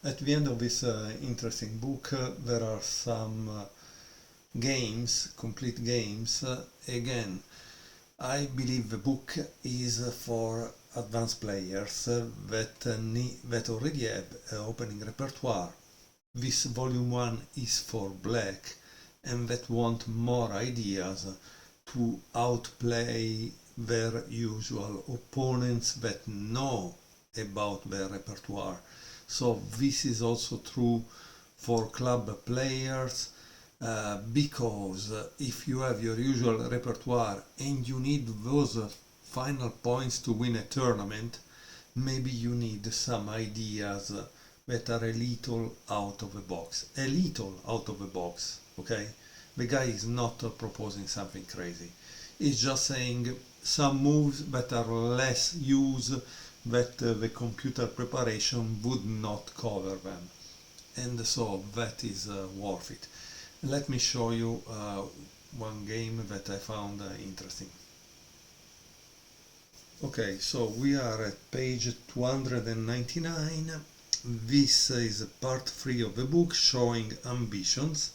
At the end of this interesting book, there are some games, complete games. Again, I believe the book is for advanced players that already have an opening repertoire. This volume 1 is for black and that want more ideas to outplay their usual opponents that know about their repertoire. So this is also true for club players, because if you have your usual repertoire and you need those final points to win a tournament, maybe you need some ideas that are a little out of the box. A little out of the box, okay? The guy is not proposing something crazy. He's just saying some moves that are less used, that the computer preparation would not cover them. And so that is worth it. Let me show you one game that I found interesting. Okay, so we are at page 299. This is part 3 of the book showing ambitions.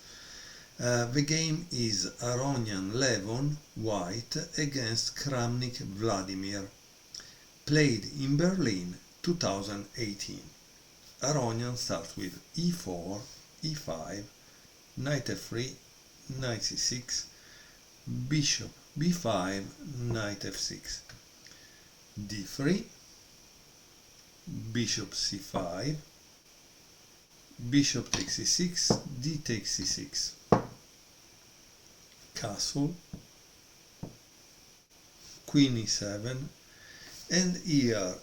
The game is Aronian Levon, white, against Kramnik Vladimir, played in Berlin 2018. Aronian starts with e4, e5, knight f3, knight c6, bishop b5, knight f6, d3, bishop c5, bishop takes c6, d takes c6, castle, queen e7, and here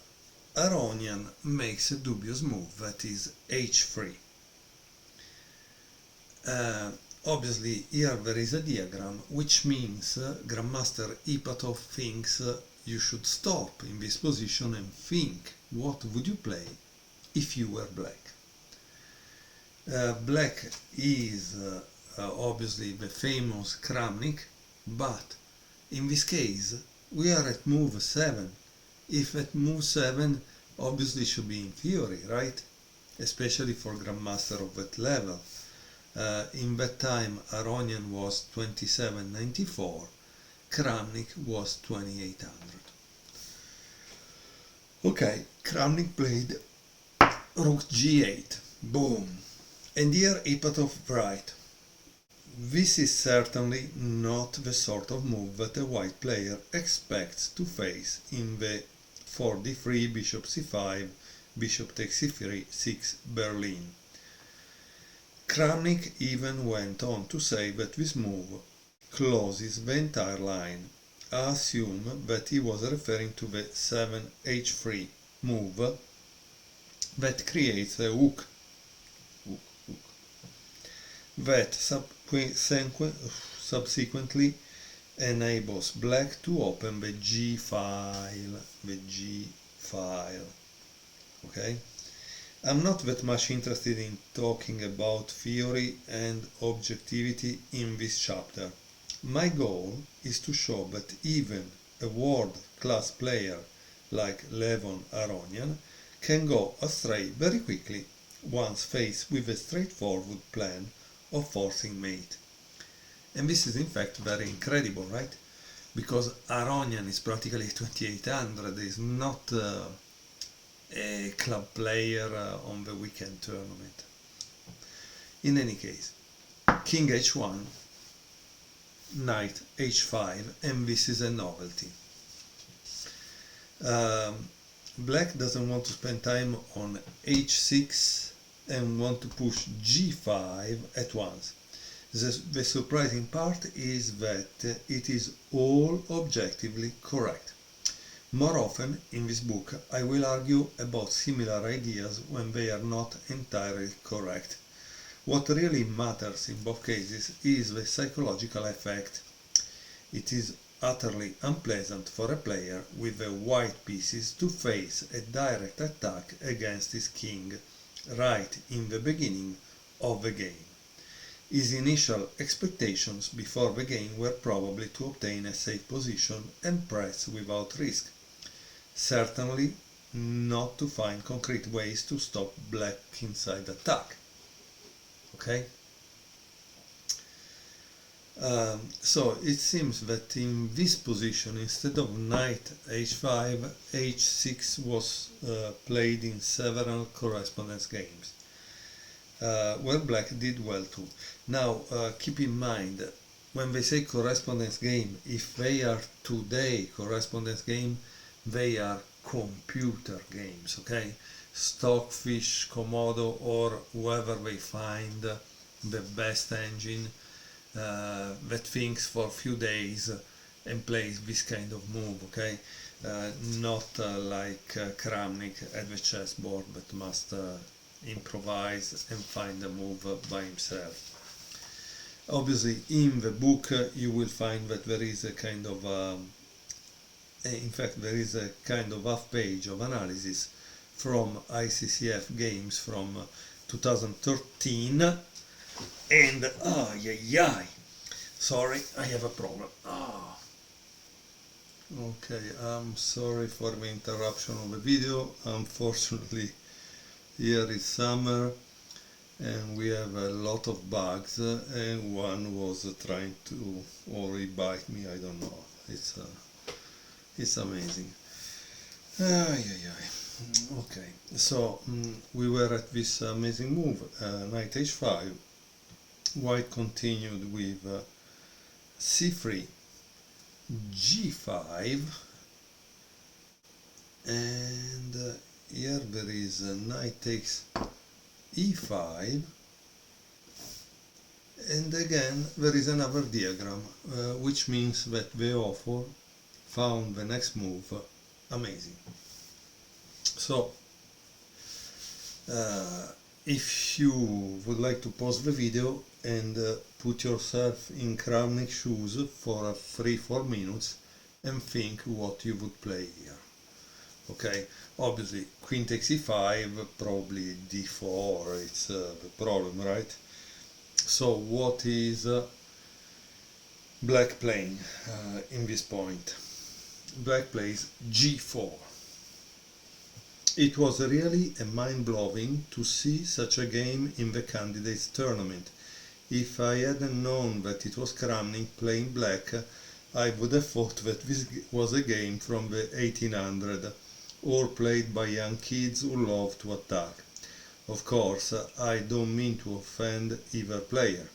Aronian makes a dubious move, that is h3. Obviously here there is a diagram, which means Grandmaster Ipatov thinks you should stop in this position and think what would you play if you were black. Black is obviously the famous Kramnik, but in this case we are at move 7. If at move 7, obviously should be in theory, right? Especially for Grandmaster of that level. In that time Aronian was 2794, Kramnik was 2800. Okay, Kramnik played rook g8, boom, and here Ipatov right. This is certainly not the sort of move that a white player expects to face in the 4d3, bishop c5, bishop takes c3, 6 Berlin. Kramnik even went on to say that this move closes the entire line. I assume that he was referring to the 7h3 move that creates a hook that subsequently enables black to open the G file, okay? I'm not that much interested in talking about theory and objectivity in this chapter. My goal is to show that even a world-class player like Levon Aronian can go astray very quickly once faced with a straightforward plan of forcing mate. And this is in fact very incredible, right? Because Aronian is practically 2800, is not a club player on the weekend tournament. In any case, king h1, knight h5, and this is a novelty. Black doesn't want to spend time on h6 and want to push g5 at once. The surprising part is that it is all objectively correct. More often in this book I will argue about similar ideas when they are not entirely correct. What really matters in both cases is the psychological effect. It is utterly unpleasant for a player with the white pieces to face a direct attack against his king right in the beginning of the game. His initial expectations before the game were probably to obtain a safe position and press without risk. Certainly not to find concrete ways to stop black inside attack. Okay? So it seems that in this position, instead of knight h5, h6 was played in several correspondence games, where black did well too. Now, keep in mind, when they say correspondence game, if they are today correspondence game, they are computer games, okay? Stockfish, Komodo, or whoever they find the best engine that thinks for a few days and plays this kind of move, okay? Not like Kramnik at the chessboard that must improvise and find a move by himself. Obviously, in the book you will find that there is a kind of in fact there is a kind of half page of analysis from ICCF games from 2013, and sorry, I have a problem. Okay, I'm sorry for the interruption of the video. Unfortunately, here is summer and we have a lot of bugs, and one was trying to, or he bite me, I don't know. It's amazing. Okay, so we were at this amazing move, knight h5. White continued with c3, g5, and here there is knight takes e5, and again there is another diagram, which means that the author found the next move amazing. So if you would like to pause the video and put yourself in Kramnik's shoes for 3-4 minutes and think what you would play here. Okay, obviously queen takes e5, probably d4, it's the problem, right? So what is black playing in this point? Black plays g4. It was really a mind-blowing to see such a game in the candidates tournament. If I hadn't known that it was Kramnik playing black, I would have thought that this was a game from the 1800s, or played by young kids who love to attack. Of course, I don't mean to offend either player.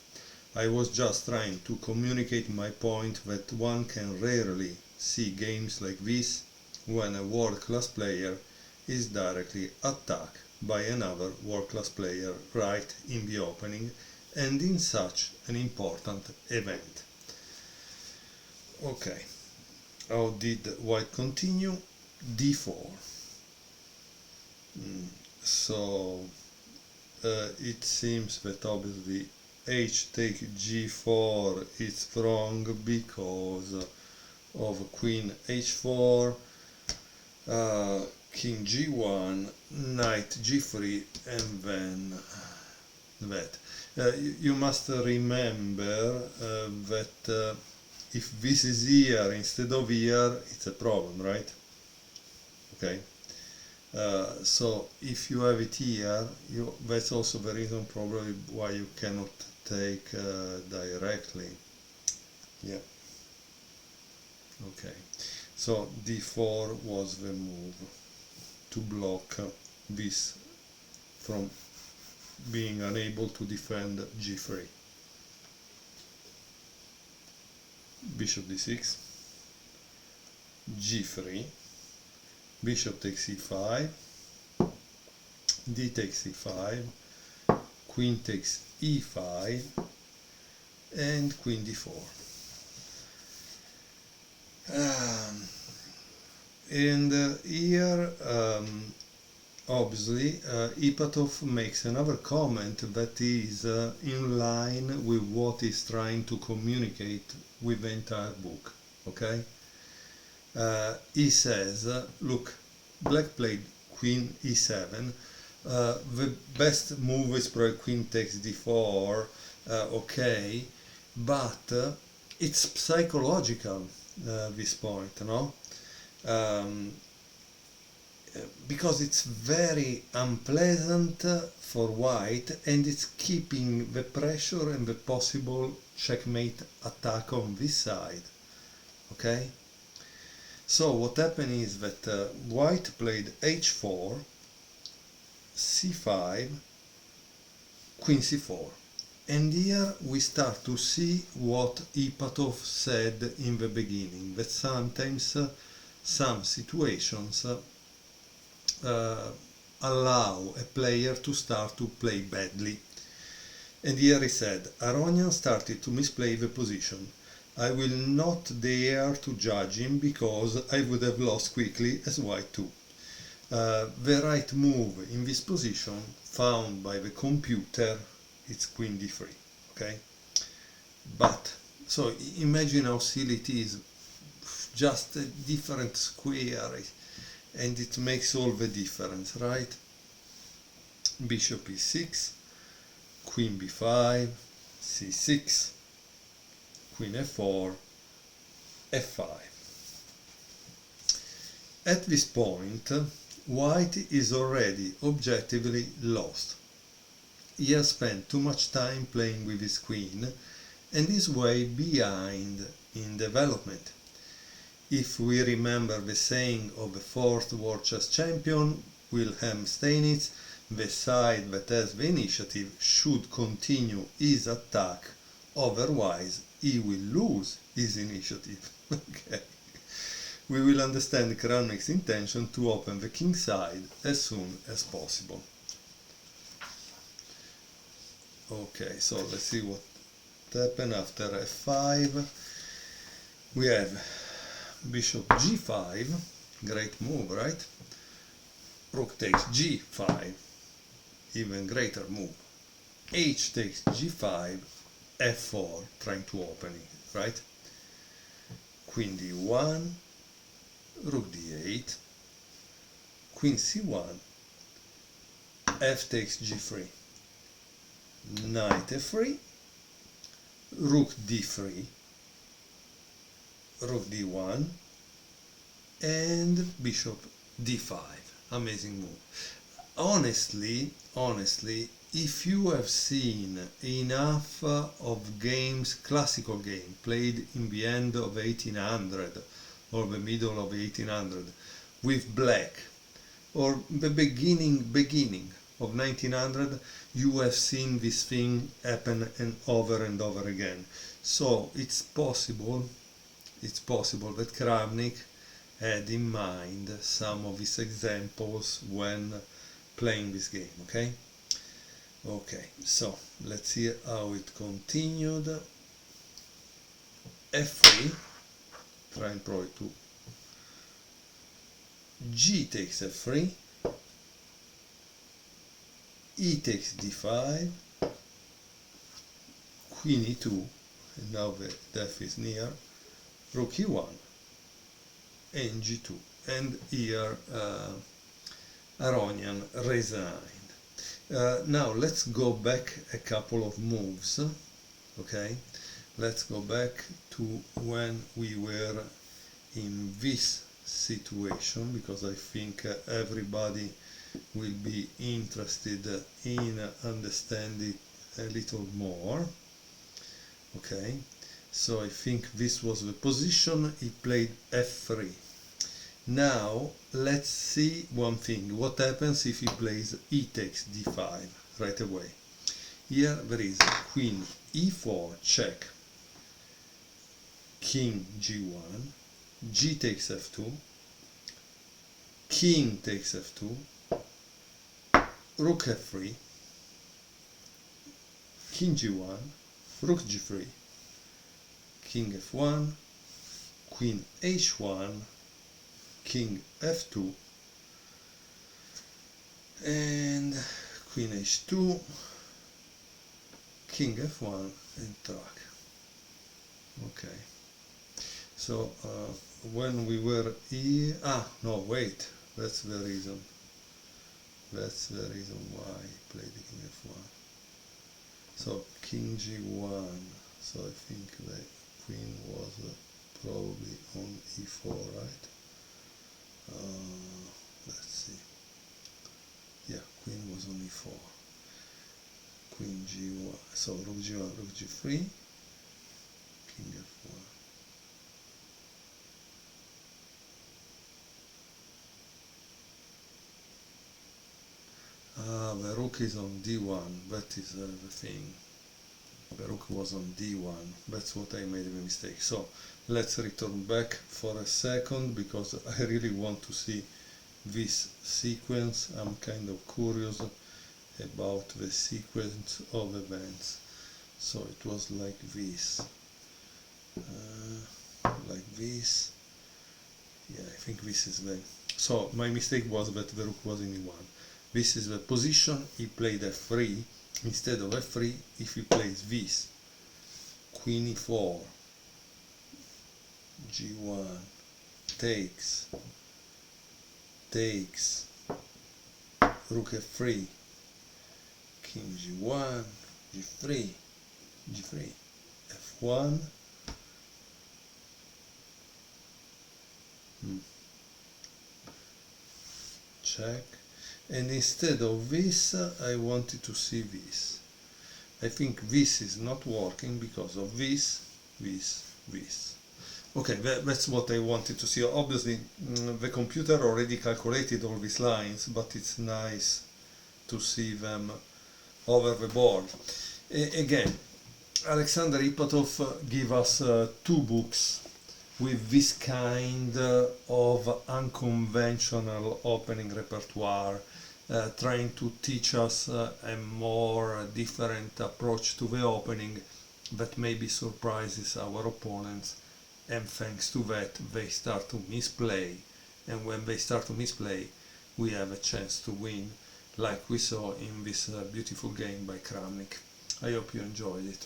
I was just trying to communicate my point that one can rarely see games like this when a world-class player is directly attacked by another world-class player right in the opening and in such an important event. Okay, how did white continue? d4. So it seems that obviously h take g4 is wrong because of queen h4, king g1, knight g3, and then that. You must remember that if this is here instead of here, it's a problem, right? Okay. So if you have it here, that's also the reason probably why you cannot take directly. Yeah. Okay. So d4 was the move to block this from being unable to defend g3. Bishop d6, g3, bishop takes e5, d takes e5, queen takes e5, and queen d4. And here obviously Ipatov makes another comment that is in line with what he's trying to communicate with the entire book. Okay, he says, look, black played queen e7, the best move is probably queen takes d4, okay, but it's psychological, this point, no? because it's very unpleasant for white, and it's keeping the pressure and the possible checkmate attack on this side. Okay, so what happened is that white played h4, c5, queen c4, and here we start to see what Ipatov said in the beginning, that sometimes some situations allow a player to start to play badly. And here he said, Aronian started to misplay the position. I will not dare to judge him because I would have lost quickly as white too. The right move in this position found by the computer, it's queen d3, okay? But, so imagine how silly it is, just a different square, and it makes all the difference, right? Bishop e6, queen b5, c6, queen f4, f5. At this point, white is already objectively lost. He has spent too much time playing with his queen and is way behind in development. If we remember the saying of the fourth world chess champion, Wilhelm Steinitz, the side that has the initiative should continue his attack, otherwise he will lose his initiative. Okay. We will understand Kramnik's intention to open the king side as soon as possible. Okay, so let's see what happened after f5. We have bishop g5, great move, right? Rook takes g5, even greater move. H takes g5, f4, trying to open it, right? Queen d1, rook d8, queen c1, f takes g3, knight f3, rook d3, rook d1, and bishop d5. Amazing move. Honestly, if you have seen enough of games, classical game, played in the end of 1800 or the middle of 1800 with black, or the beginning of 1900, you have seen this thing happen and over again. So it's possible that Kramnik had in mind some of his examples when playing this game, okay? Okay, so let's see how it continued. f3, try and probably to g takes f3, e takes d5, queen e2, and now the death is near, rook e1, and g2, and here Aronian resigned. Now let's go back a couple of moves, okay? Let's go back to when we were in this situation, because I think everybody will be interested in understanding a little more. Okay, so I think this was the position. He played f3. Now let's see one thing. What happens if he plays e takes d5 right away? Here there is queen e4 check, king g1, g takes f2, king takes f2, rook f3, king g1, rook g3, king f1, queen h1, king f2, and queen h2, king f1, and track. Okay, so when we were here, no, wait, that's the reason why I played the king f1. So king g1, so I think the queen was probably on e4, right? let's see. Yeah, queen was only 4. Queen g1, so rook g1, rook g3, king f1. Ah, the rook is on d1, that is the thing. The rook was on d1, that's what I made a mistake. So let's return back for a second, because I really want to see this sequence. I'm kind of curious about the sequence of events. So it was like this. Like this. Yeah, I think this is the... So my mistake was that the rook was in e1. This is the position. He played f3 instead of f3. If he plays this, queen e4, g1, takes, rook f3, king g1, g3, f1. Check. And instead of this, I wanted to see this. I think this is not working because of this. Okay, that's what I wanted to see. Obviously, the computer already calculated all these lines, but it's nice to see them over the board. Again, Alexander Ipatov gave us 2 books with this kind of unconventional opening repertoire, trying to teach us a more different approach to the opening that maybe surprises our opponents, and thanks to that they start to misplay, and when they start to misplay we have a chance to win, like we saw in this beautiful game by Kramnik. I hope you enjoyed it.